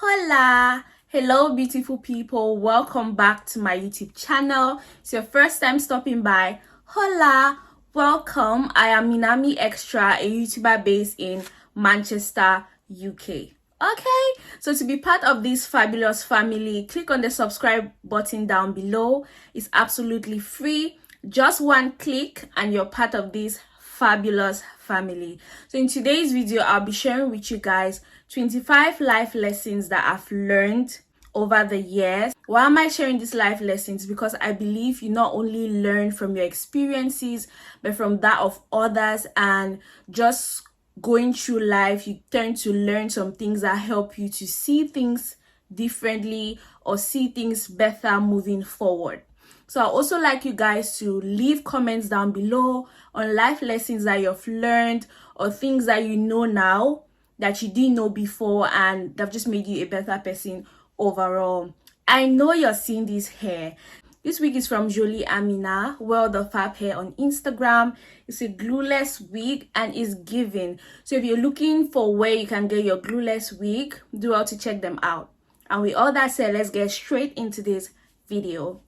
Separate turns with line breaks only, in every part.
Hola! Hello beautiful people, welcome back to my YouTube channel. It's your first time stopping by. Hola! Welcome. I am Minami Extra, a YouTuber based in Manchester, UK. Okay, so to be part of this fabulous family, click on the subscribe button down below. It's absolutely free. Just one click and you're part of this fabulous family. So in today's video, I'll be sharing with you guys 25 life lessons that I've learned over the years. Why am I sharing these life lessons? Because I believe you not only learn from your experiences, but from that of others, and just going through life, you tend to learn some things that help you to see things differently or see things better moving forward. So I also like you guys to leave comments down below on life lessons that you've learned or things that you know now that you didn't know before and that have just made you a better person overall. I know you're seeing this hair. This wig is from Jolie Amina, World of Fab Hair on Instagram. It's a glueless wig and is giving. So if you're looking for where you can get your glueless wig, do well to check them out. And with all that said, let's get straight into this video.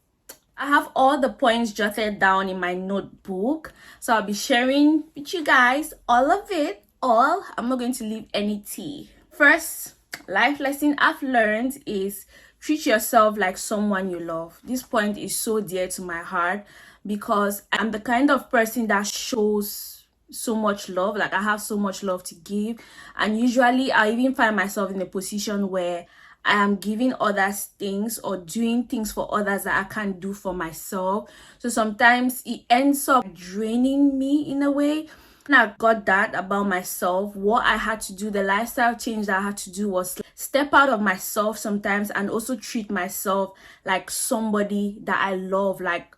I have all the points jotted down in my notebook, so I'll be sharing with you guys all of it. I'm not going to leave any tea. First life lesson I've learned is treat yourself like someone you love. This point is so dear to my heart because I'm the kind of person that shows so much love. Like, I have so much love to give, and usually I even find myself in a position where I am giving others things or doing things for others that I can't do for myself. So sometimes it ends up draining me in a way. And I got that about myself. What I had to do, the lifestyle change that I had to do, was step out of myself sometimes and also treat myself like somebody that I love. Like,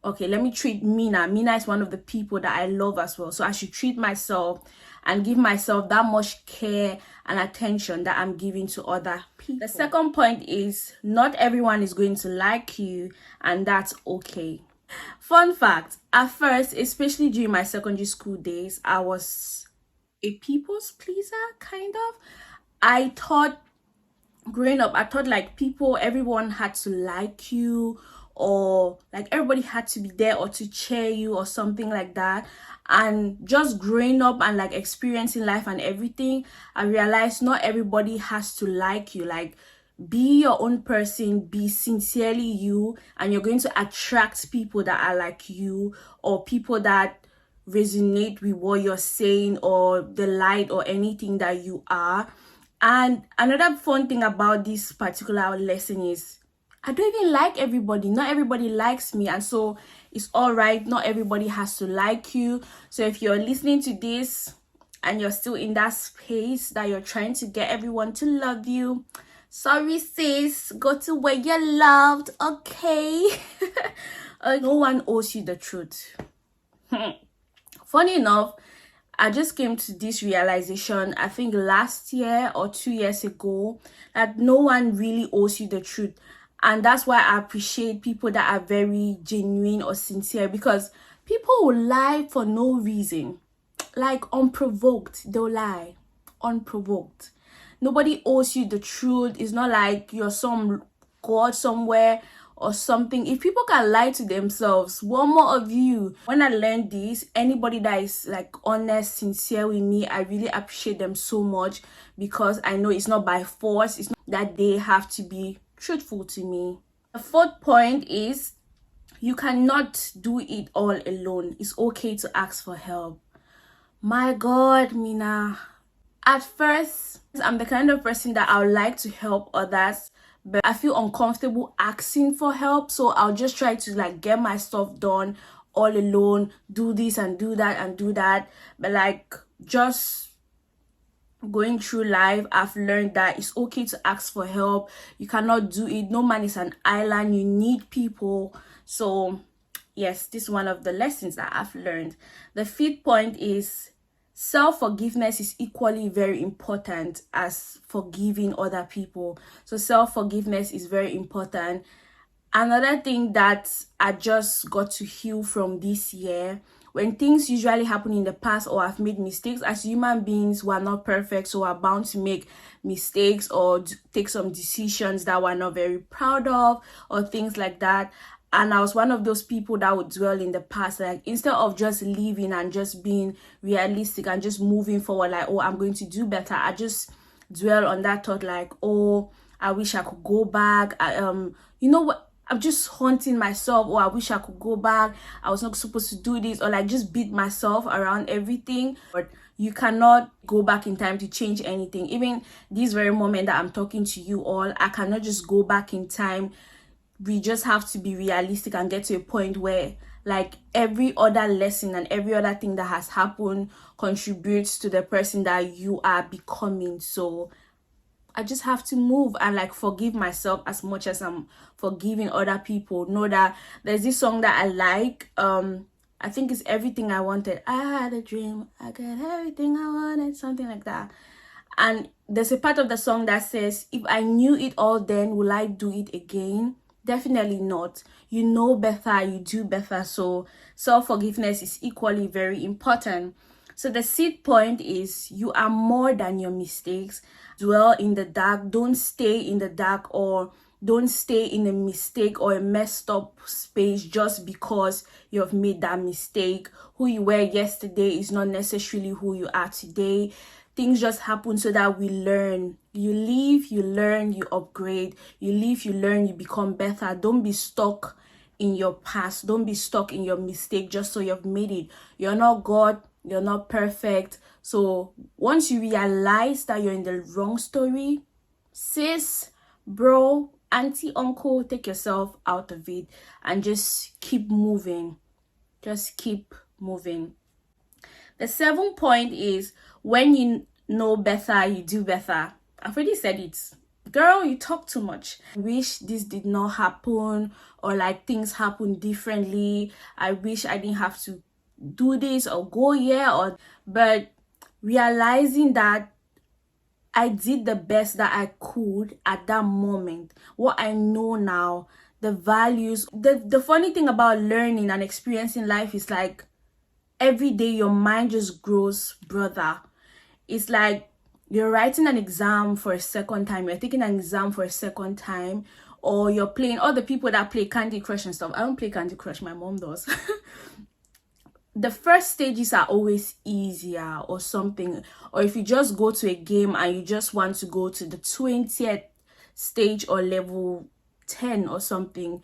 okay, let me treat Mina. Mina is one of the people that I love as well. So I should treat myself and give myself that much care and attention that I'm giving to other people. The second point is not everyone is going to like you, and that's okay. Fun fact, at first, especially during my secondary school days, I was a people's pleaser, kind of. I thought, growing up, I thought like everyone had to like you, or like everybody had to be there or to cheer you or something like that. And just growing up and like experiencing life and everything, I realized not everybody has to like you. Like, be your own person, be sincerely you, and you're going to attract people that are like you, or people that resonate with what you're saying or the light or anything that you are. And another fun thing about this particular lesson is I don't even like everybody. Not everybody likes me, and so it's all right. Not everybody has to like you. So if you're listening to this and you're still in that space that you're trying to get everyone to love you, sorry sis, go to where you're loved, okay? No one owes you the truth. Funny enough, I just came to this realization, I think last year or 2 years ago, that no one really owes you the truth. And that's why I appreciate people that are very genuine or sincere, because people will lie for no reason. Like, unprovoked, they'll lie. Unprovoked. Nobody owes you the truth. It's not like you're some god somewhere or something. If people can lie to themselves, what more of you? When I learned this, anybody that is like honest, sincere with me, I really appreciate them so much, because I know it's not by force. It's not that they have to be truthful to me. The fourth point is you cannot do it all alone. It's okay to ask for help. My God, Mina. At first, I'm the kind of person that I would like to help others, but I feel uncomfortable asking for help. So I'll just try to like get my stuff done all alone, do this and do that and do that. But like, just going through life, I've learned that it's okay to ask for help. You cannot do it. No man is an island. You need people. So yes, this is one of the lessons that I've learned. The fifth point is self-forgiveness is equally very important as forgiving other people. So self-forgiveness is very important. Another thing that I just got to heal from this year when things usually happen in the past or I've made mistakes, as human beings, we're not perfect, so we're bound to make mistakes or take some decisions that we're not very proud of or things like that. And I was one of those people that would dwell in the past. Like, instead of just living and just being realistic and just moving forward, like, oh, I'm going to do better, I just dwell on that thought, like, oh, I wish I could go back. You know what? I'm just haunting myself. Oh, I wish I could go back. I was not supposed to do this, or like just beat myself around everything. But you cannot go back in time to change anything. Even this very moment that I'm talking to you all, I cannot just go back in time. We just have to be realistic and get to a point where, like, every other lesson and every other thing that has happened contributes to the person that you are becoming. So I just have to move and like forgive myself as much as I'm forgiving other people. Know that there's this song that I like. I think it's Everything I Wanted. I had a dream, I got everything I wanted, something like that. And there's a part of the song that says, if I knew it all then, will I do it again? Definitely not. You know better, you do better. So self-forgiveness is equally very important. So the seed point is, you are more than your mistakes. Dwell in the dark. Don't stay in the dark, or don't stay in a mistake or a messed up space just because you have made that mistake. Who you were yesterday is not necessarily who you are today. Things just happen so that we learn. You live, you learn, you upgrade. You live, you learn, you become better. Don't be stuck in your past. Don't be stuck in your mistake just so you've made it. You're not God. You're not perfect. So once you realize that you're in the wrong story, sis, bro, auntie, uncle, take yourself out of it and just keep moving. Just keep moving. The 7th point is, when you know better, you do better. I've already said it. Girl, you talk too much. I wish this did not happen, or like things happen differently. I wish I didn't have to do this or go here, but realizing that I did the best that I could at that moment. What I know now, the values. The funny thing about learning and experiencing life is, like, every day your mind just grows, brother. It's like you're writing an exam for a second time, you're taking an exam for a second time, or you're playing, all the people that play Candy Crush and stuff. I don't play Candy Crush, my mom does. The first stages are always easier or something. Or if you just go to a game and you just want to go to the 20th stage or level 10 or something,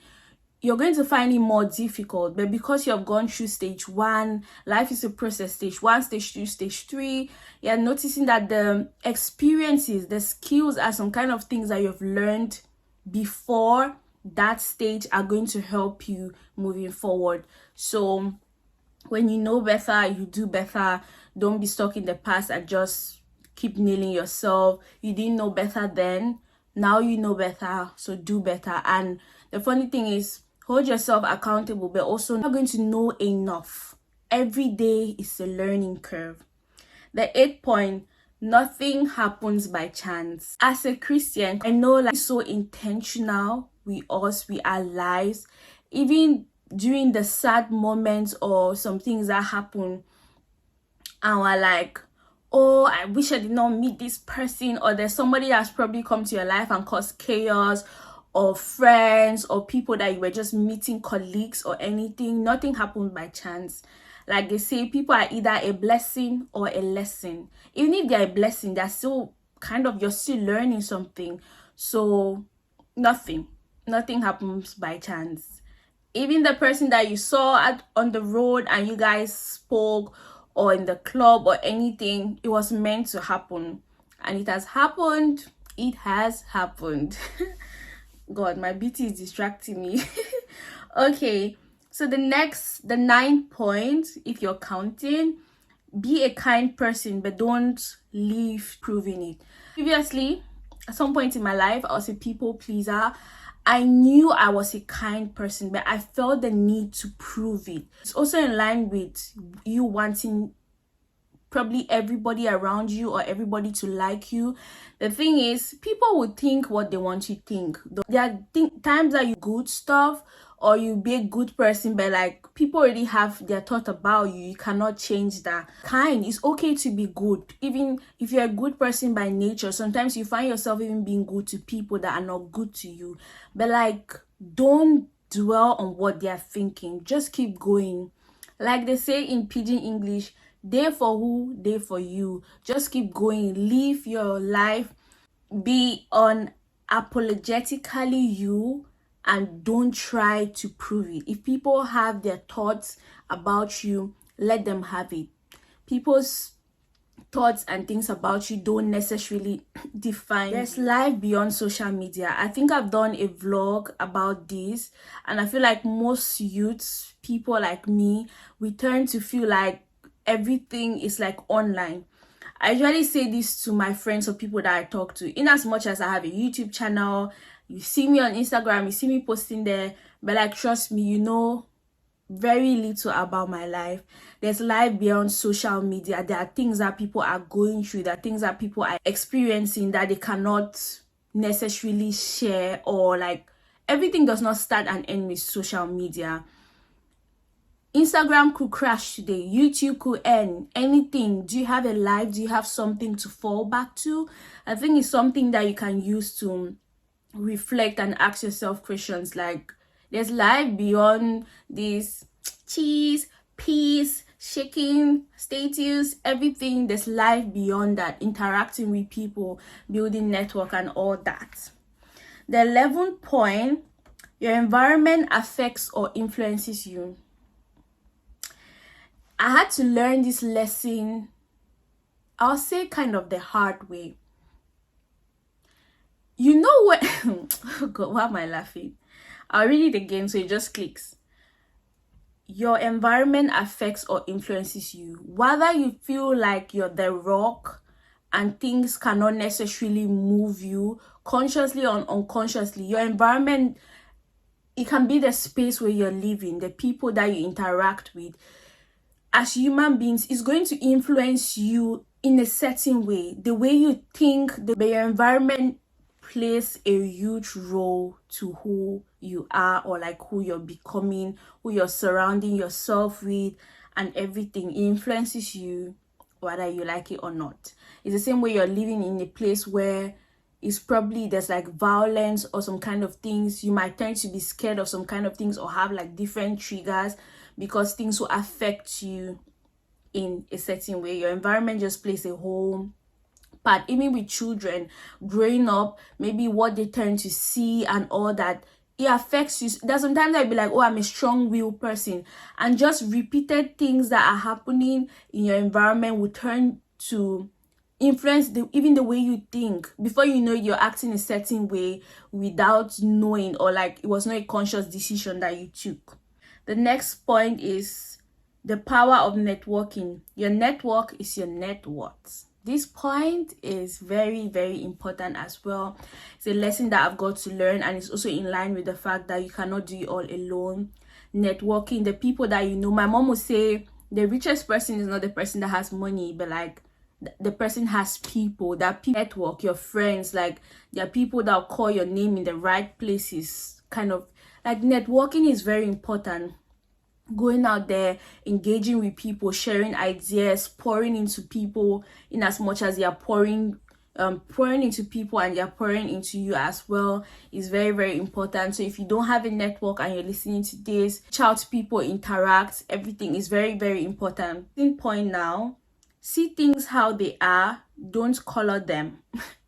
you're going to find it more difficult. But because you have gone through stage 1, life is a process, stage 1, stage 2, stage 3, you're noticing that the experiences, the skills are some kind of things that you've learned before that stage are going to help you moving forward. So when you know better, you do better. Don't be stuck in the past and just keep nailing yourself. You didn't know better then. Now you know better, so do better. And the funny thing is, hold yourself accountable, but also not going to know enough. Every day is a learning curve. The 8th point, nothing happens by chance. As a Christian, I know, like, so intentional with us, with our lives. Even during the sad moments or some things that happen, and we're like, oh, I wish I did not meet this person, or there's somebody that's probably come to your life and caused chaos, or friends or people that you were just meeting, colleagues or anything. Nothing happens by chance. Like they say, people are either a blessing or a lesson. Even if they're a blessing, they're still you're still learning something. So nothing happens by chance. Even the person that you saw on the road and you guys spoke, or in the club or anything, it was meant to happen. And it has happened. It has happened. God, my beauty is distracting me. Okay, so the 9th point, if you're counting, be a kind person, but don't leave proving it. Previously, at some point in my life, I was a people pleaser. I knew I was a kind person, but I felt the need to prove it. It's also in line with you wanting probably everybody around you or everybody to like you. The thing is, people will think what they want you to think. There are times that you good stuff or you be a good person, but like people already have their thought about you. You cannot change that. Kind, it's okay to be good. Even if you're a good person by nature, sometimes you find yourself even being good to people that are not good to you. But like, don't dwell on what they're thinking. Just keep going. Like they say in pidgin English, day for who, day for you. Just keep going. Live your life. Be unapologetically you, and don't try to prove it. If people have their thoughts about you, let them have it. People's thoughts and things about you don't necessarily define. There's life beyond social media. I think I've done a vlog about this, and I feel like most youths, people like me, we turn to feel like everything is like online. I usually say this to my friends or people that I talk to. In as much as I have a YouTube channel, you see me on Instagram, you see me posting there, but like, trust me, you know very little about my life. There's life beyond social media. There are things that people are going through, there are things that people are experiencing that they cannot necessarily share, or like, everything does not start and end with social media. Instagram could crash today, YouTube could end, anything. Do you have a life? Do you have something to fall back to? I think it's something that you can use to reflect and ask yourself questions like, there's life beyond this cheese, peas, shaking, status, everything. There's life beyond that, interacting with people, building network and all that. The 11th point, your environment affects or influences you. I had to learn this lesson, I'll say kind of the hard way. You know what? Oh God, why am I laughing? I'll read it again so it just clicks. Your environment affects or influences you. Whether you feel like you're the rock and things cannot necessarily move you consciously or unconsciously, your environment, it can be the space where you're living, the people that you interact with. As human beings, is going to influence you in a certain way. The way you think, your environment plays a huge role to who you are, or like who you're becoming, who you're surrounding yourself with, and everything. It influences you whether you like it or not. It's the same way you're living in a place where it's probably there's like violence or some kind of things. You might tend to be scared of some kind of things or have like different triggers, because things will affect you in a certain way. Your environment just plays a whole part. Even with children growing up, maybe what they turn to see and all that, it affects you. There's sometimes I'll be like, oh, I'm a strong-willed person, and just repeated things that are happening in your environment will turn to influence even the way you think. Before you know, you're acting a certain way without knowing, or like it was not a conscious decision that you took. The next point is the power of networking. Your network is your net worth. This point is very, very important as well. It's a lesson that I've got to learn, and it's also in line with the fact that you cannot do it all alone. Networking, the people that you know. My mom would say the richest person is not the person that has money, but like the person has people. That people network, your friends, like there are people that will call your name in the right places. Kind of like networking is very important. Going out there, engaging with people, sharing ideas, pouring into people in as much as they are pouring into people and they're pouring into you as well is very, very important. So if you don't have a network and you're listening to this, reach out to people, interact, everything is very, very important. Point now, see things how they are, don't color them.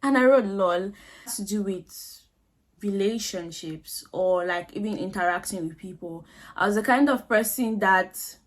And I wrote lol, has to do with relationships or like even interacting with people. I was the kind of person that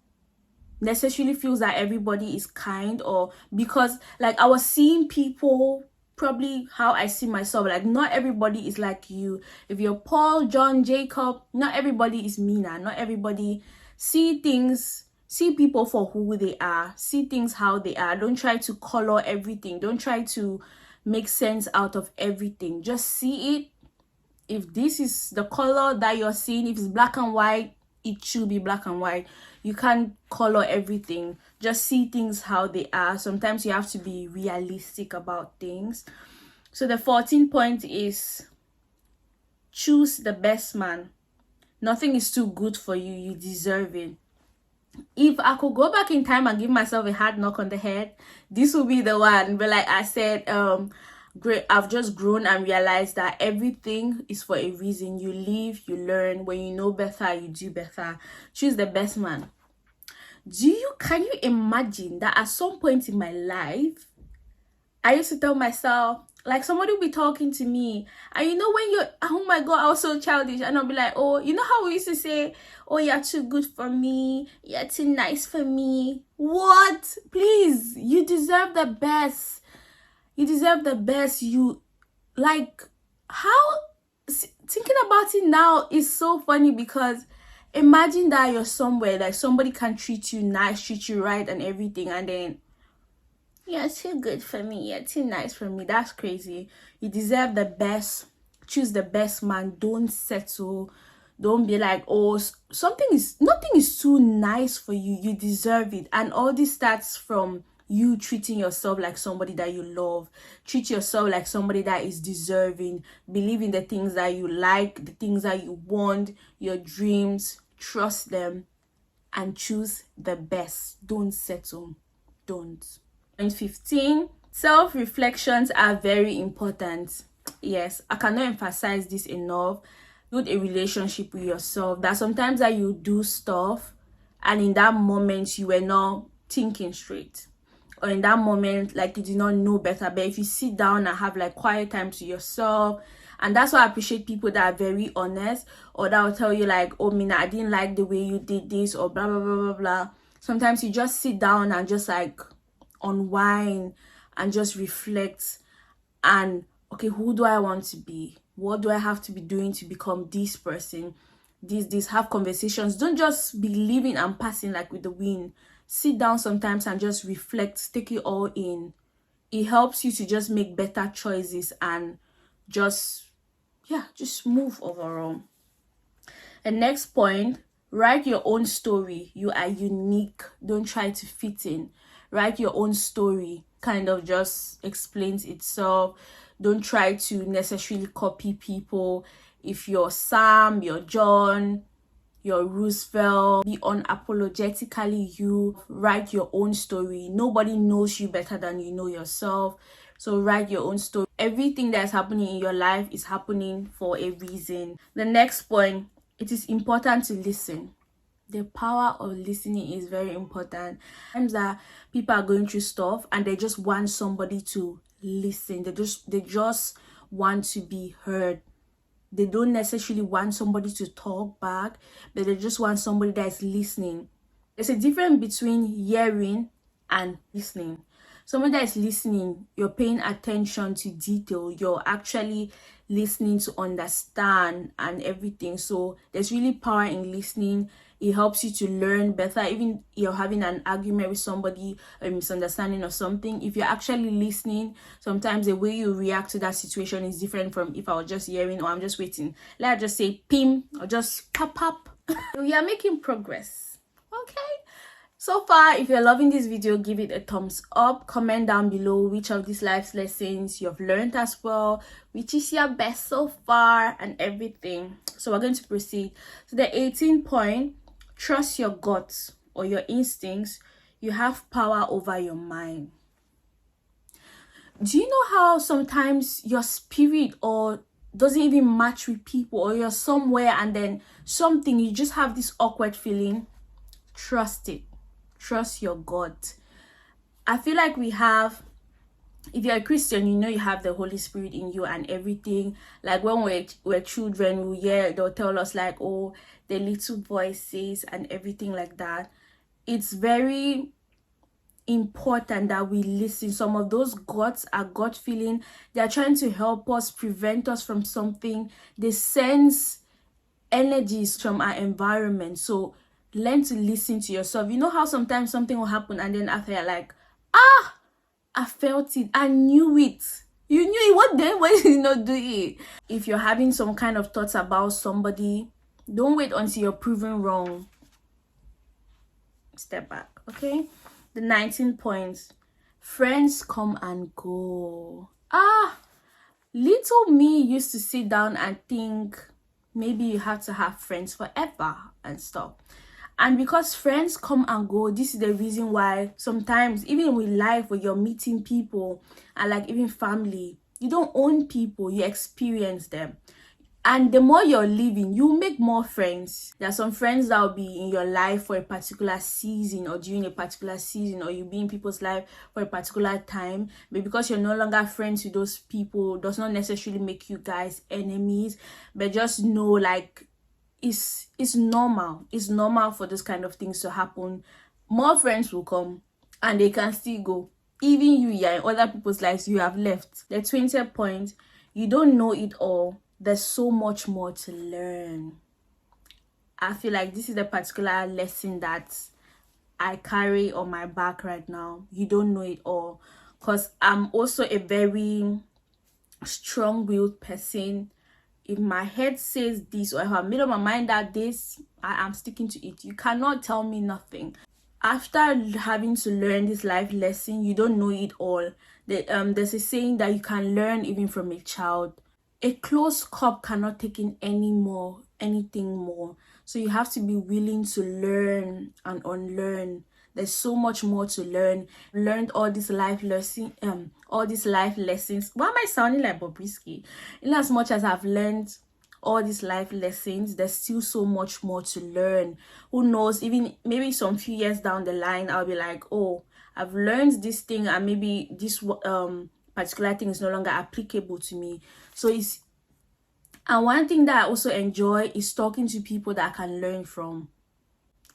necessarily feels that everybody is kind, or because like I was seeing people probably how I see myself, like not everybody is like you. If you're Paul, John, Jacob, not everybody is Mina. Not everybody. See people for who they are, see things how they are. Don't try to color everything, don't try to make sense out of everything. Just see it. If this is the color that you're seeing, if it's black and white, it should be black and white. You can't color everything. Just see things how they are. Sometimes you have to be realistic about things. So the 14th point is choose the best man. Nothing is too good for you. You deserve it. If I could go back in time and give myself a hard knock on the head, this would be the one. But like I said, great, I've just grown and realized that everything is for a reason. You live, you learn. When you know better, you do better. Choose the best man. Can you imagine that at some point in my life, I used to tell myself, like, somebody will be talking to me, and you know, when you're, oh my god, I was so childish, and I'll be like, oh, you know how we used to say, oh, you're too good for me, you're too nice for me. What? Please, you deserve the best. You deserve the best. You, like, thinking about it now is so funny, because imagine that you're somewhere, like, somebody can treat you nice, treat you right and everything, and then you're too good for me, you're too nice for me. That's crazy. You deserve the best. Choose the best man. Don't settle. Don't be like, oh, nothing is too nice for you. You deserve it. And all this starts from you treating yourself like somebody that you love. Treat yourself like somebody that is deserving. Believe in the things that you like, the things that you want, your dreams. Trust them and choose the best. Don't settle. Don't. 15, self-reflections are very important. Yes, I cannot emphasize this enough. Build a relationship with yourself. That sometimes that you do stuff and in that moment you were not thinking straight, or in that moment like you did not know better. But if you sit down and have like quiet time to yourself, and that's why I appreciate people that are very honest, or that will tell you like, oh Mina, I didn't like the way you did this, or blah blah blah blah blah. Sometimes you just sit down and just like unwind and just reflect, and okay, who do I want to be? What do I have to be doing to become this person? This have conversations. Don't just be living and passing like with the wind. Sit down sometimes and just reflect, take it all in. It helps you to just make better choices and just move overall. And next point, write your own story. You are unique. Don't try to fit in. Write your own story. Kind of just explains itself. Don't try to necessarily copy people. If you're Sam, you're John, you're Roosevelt, be unapologetically you. Write your own story. Nobody knows you better than you know yourself. So write your own story. Everything that's happening in your life is happening for a reason. The next point, it is important to listen. The power of listening is very important. Times that people are going through stuff and they just want somebody to listen. They just want to be heard. They don't necessarily want somebody to talk back, but they just want somebody that is listening. There's a difference between hearing and listening. Someone that is listening, you're paying attention to detail. You're actually listening to understand and everything. So there's really power in listening. It helps you to learn better. Even you're having an argument with somebody, a misunderstanding or something, if you're actually listening, sometimes the way you react to that situation is different from if I was just hearing, or I'm just waiting. Let's just say pim, or just pop. We are making progress. Okay. So far, if you're loving this video, give it a thumbs up. Comment down below which of these life lessons you've learned as well, which is your best so far, and everything. So we're going to proceed to the 18th point. Trust your guts or your instincts. You have power over your mind. Do you know how sometimes your spirit or doesn't even match with people, or you're somewhere and then something, you just have this awkward feeling? Trust it. Trust your gut. I feel like we have, if you're a Christian, you know you have the Holy Spirit in you and everything. Like when we're children, we hear, they'll tell us like, oh, the little voices and everything like that. It's very important that we listen. Some of those guts are gut feeling. They're trying to help us, prevent us from something. They sense energies from our environment. So learn to listen to yourself. You know how sometimes something will happen and then after you're like, I felt it, I knew it. You knew it. What then? Why did you not do it? If you're having some kind of thoughts about somebody, don't wait until you're proven wrong. Step back, okay? The 19 points. Friends come and go. Little me used to sit down and think, maybe you have to have friends forever and stuff. And because friends come and go, this is the reason why sometimes even with life, when you're meeting people and like even family, you don't own people, you experience them. And the more you're living, you make more friends. There are some friends that will be in your life for a particular season or during a particular season, or you be in people's life for a particular time. But because you're no longer friends with those people, does not necessarily make you guys enemies. But just know, like, it's normal. It's normal for this kind of things to happen. More friends will come and they can still go. Even you, yeah, in other people's lives, you have left. The 20th point, you don't know it all. There's so much more to learn. I feel like this is the particular lesson that I carry on my back right now. You don't know it all. Because I'm also a very strong-willed person. If my head says this, or if I made up my mind that this, I am sticking to it. You cannot tell me nothing. After having to learn this life lesson, you don't know it all. There's a saying that you can learn even from a child. A closed cup cannot take in anything more. So you have to be willing to learn and unlearn. There's so much more to learn. Learned all these life lessons. Why am I sounding like Bobrisky? In as much as I've learned all these life lessons, there's still so much more to learn. Who knows? Even maybe some few years down the line, I'll be like, oh, I've learned this thing, and maybe this particular thing is no longer applicable to me. So and one thing that I also enjoy is talking to people that I can learn from.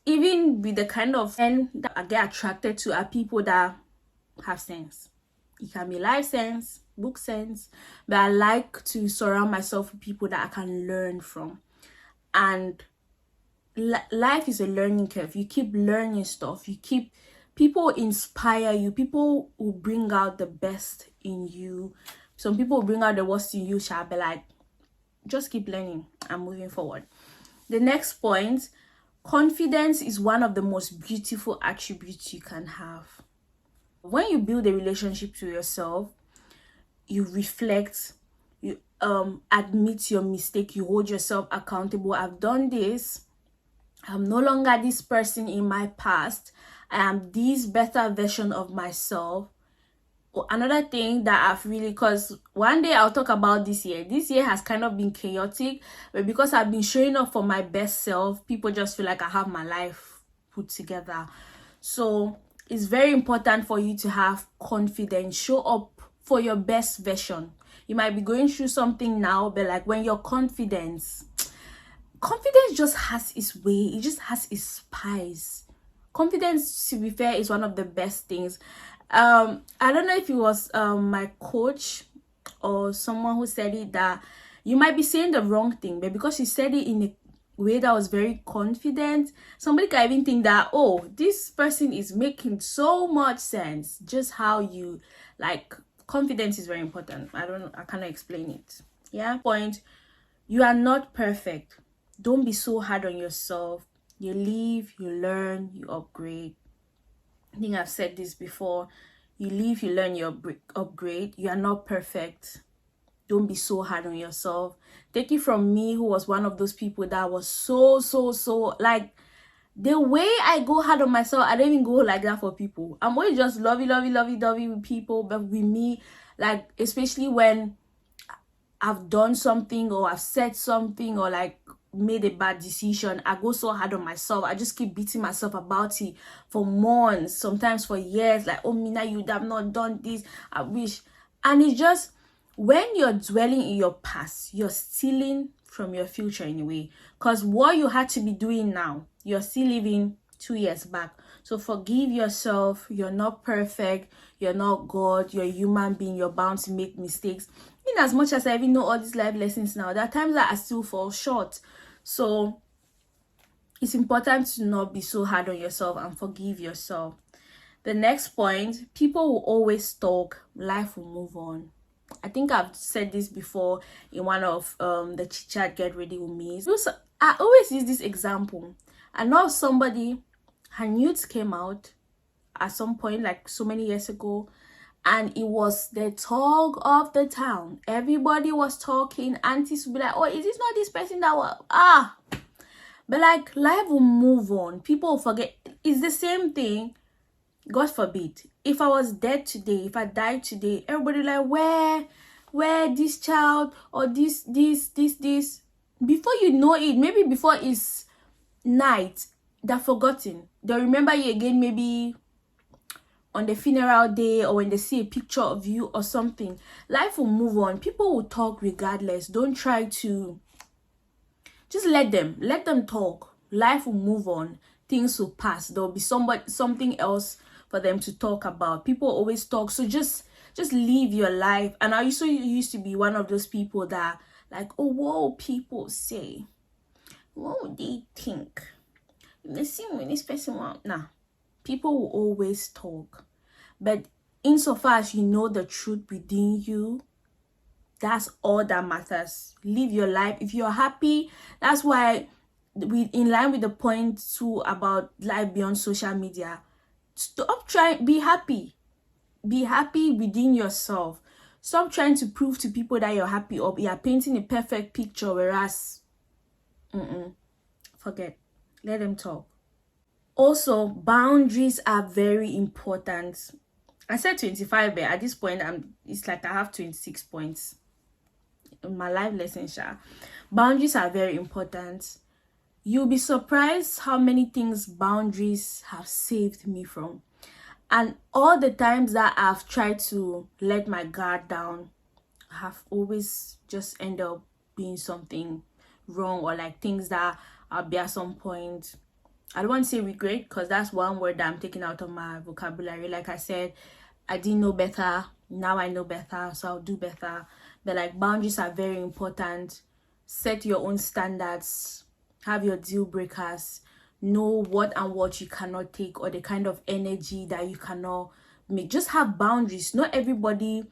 Even with the kind of men that I get attracted to are people that have sense. It can be life sense, book sense, but I like to surround myself with people that I can learn from. And life is a learning curve. You keep learning stuff. People inspire you. People will bring out the best in you. Some people will bring out the worst in you, shall be like, just keep learning and moving forward. The next point, confidence is one of the most beautiful attributes you can have. When you build a relationship to yourself, you reflect, you admit your mistake, you hold yourself accountable. I've done this. I'm no longer this person in my past. I am this better version of myself. Another thing that I've really, because one day I'll talk about this year. This year has kind of been chaotic, but because I've been showing up for my best self, people just feel like I have my life put together. So it's very important for you to have confidence. Show up for your best version. You might be going through something now, but like when you're confident just has its way. It just has its spice. Confidence, to be fair, is one of the best things. I don't know if it was my coach or someone who said it, that you might be saying the wrong thing, but because you said it in a way that was very confident, somebody can even think that, oh, this person is making so much sense. Just how you, like, confidence is very important. I cannot explain it. Yeah. Point, you are not perfect. Don't be so hard on yourself. You live, you learn, you upgrade. I think I've said this before. You live, you learn, you upgrade. You are not perfect. Don't be so hard on yourself. Take it from me, who was one of those people that was so like, the way I go hard on myself, I don't even go like that for people. I'm always just lovey with people, but with me, like, especially when I've done something or I've said something or like made a bad decision, I go so hard on myself. I just keep beating myself about it for months, sometimes for years. Like, oh, Mina, you'd have not done this. I wish. And it's just, when you're dwelling in your past, you're stealing from your future in a way. Because what you had to be doing now, you're still living 2 years back. So forgive yourself. You're not perfect. You're not God. You're a human being. You're bound to make mistakes. In as much as I even know all these life lessons now, there are times that I still fall short. So it's important to not be so hard on yourself and forgive yourself. The next point, people will always talk. Life will move on. I think I've said this before in one of the chit chat Get Ready With Me. I always use this example. I know somebody, her nudes came out at some point, like so many years ago, and it was the talk of the town. Everybody was talking. Aunties would be like, oh, is this not this person that was but like life will move on. People will forget. It's the same thing. God forbid, if I was dead today, if I died today, everybody like, where this child or this before you know it, maybe before it's night, they're forgotten. They'll remember you again, maybe on the funeral day, or when they see a picture of you or something. Life will move on. People will talk regardless. Don't try to, just let them talk. Life will move on. Things will pass. There'll be something else for them to talk about. People always talk, so just live your life. And I used to be one of those people that like, oh, what will people say? What would they think? If they see me, this person won't. Nah. People will always talk. But insofar as you know the truth within you, that's all that matters. Live your life. If you're happy, that's why in line with the point 2 about life beyond social media, stop trying. Be happy. Be happy within yourself. Stop trying to prove to people that you're happy, or you're painting a perfect picture, whereas forget. Let them talk. Also, boundaries are very important. I said 25, but at this point, it's like I have 26 points in my life lesson. Boundaries are very important. You'll be surprised how many things boundaries have saved me from. And all the times that I've tried to let my guard down, I have always just end up being something wrong, or like things that I'll be at some point. I don't want to say regret, because that's one word that I'm taking out of my vocabulary. Like I said, I didn't know better. Now I know better, so I'll do better. But like, boundaries are very important. Set your own standards. Have your deal breakers. Know what and what you cannot take, or the kind of energy that you cannot make. Just have boundaries. Not everybody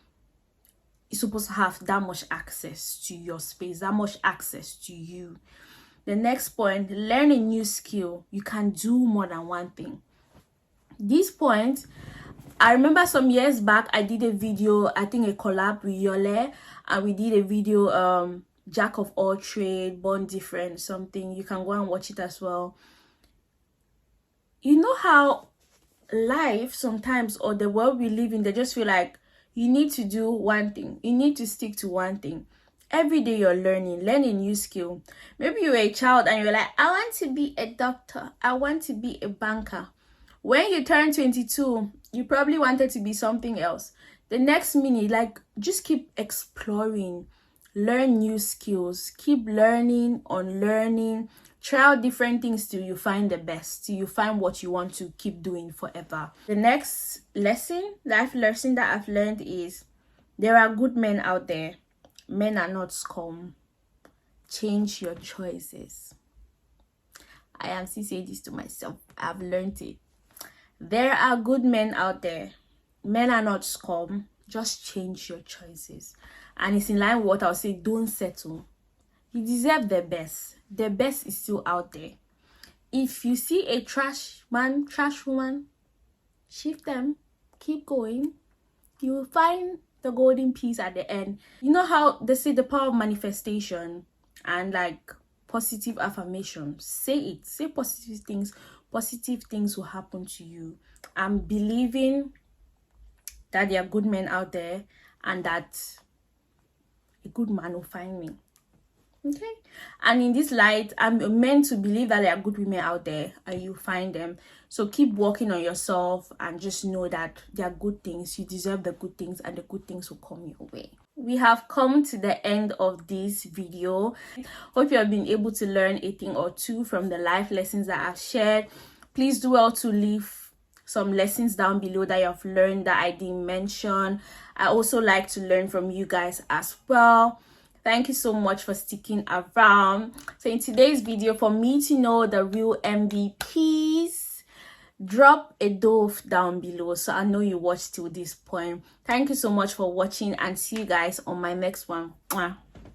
is supposed to have that much access to your space, that much access to you. The next point, learn a new skill. You can do more than one thing. This point, I remember some years back, I did a video, I think a collab with Yole, and we did a video, Jack of all trade, born different, something. You can go and watch it as well. You know how life sometimes, or the world we live in, they just feel like you need to do one thing. You need to stick to one thing. Every day you're learning. Learn a new skill. Maybe you were a child and you're like, I want to be a doctor. I want to be a banker. When you turn 22, you probably wanted to be something else. The next minute, like, just keep exploring. Learn new skills. Keep learning, unlearning. Try out different things till you find the best. Till you find what you want to keep doing forever. The next life lesson that I've learned is there are good men out there. Men are not scum. Change your choices. I am still saying this to myself. I've learned it. There are good men out there. Men are not scum. Just change your choices. And it's in line with what I'll say. Don't settle. You deserve the best. The best is still out there. If you see a trash man, trash woman, shift them. Keep going. You will find the golden piece at the end. You know how they say the power of manifestation and like positive affirmation. Say it. Say positive things. Positive things will happen to you. I'm believing that there are good men out there, and that a good man will find me. Okay? And in this light, I'm meant to believe that there are good women out there, and you find them. So keep working on yourself, and just know that there are good things. You deserve the good things, and the good things will come your way. We have come to the end of this video. Hope you have been able to learn a thing or two from the life lessons that I've shared. Please do well to leave some lessons down below that you have learned that I didn't mention. I also like to learn from you guys as well. Thank you so much for sticking around. So in today's video, for me to know the real MVPs, drop a dove down below so I know you watched till this point. Thank you so much for watching, and see you guys on my next one. Mwah.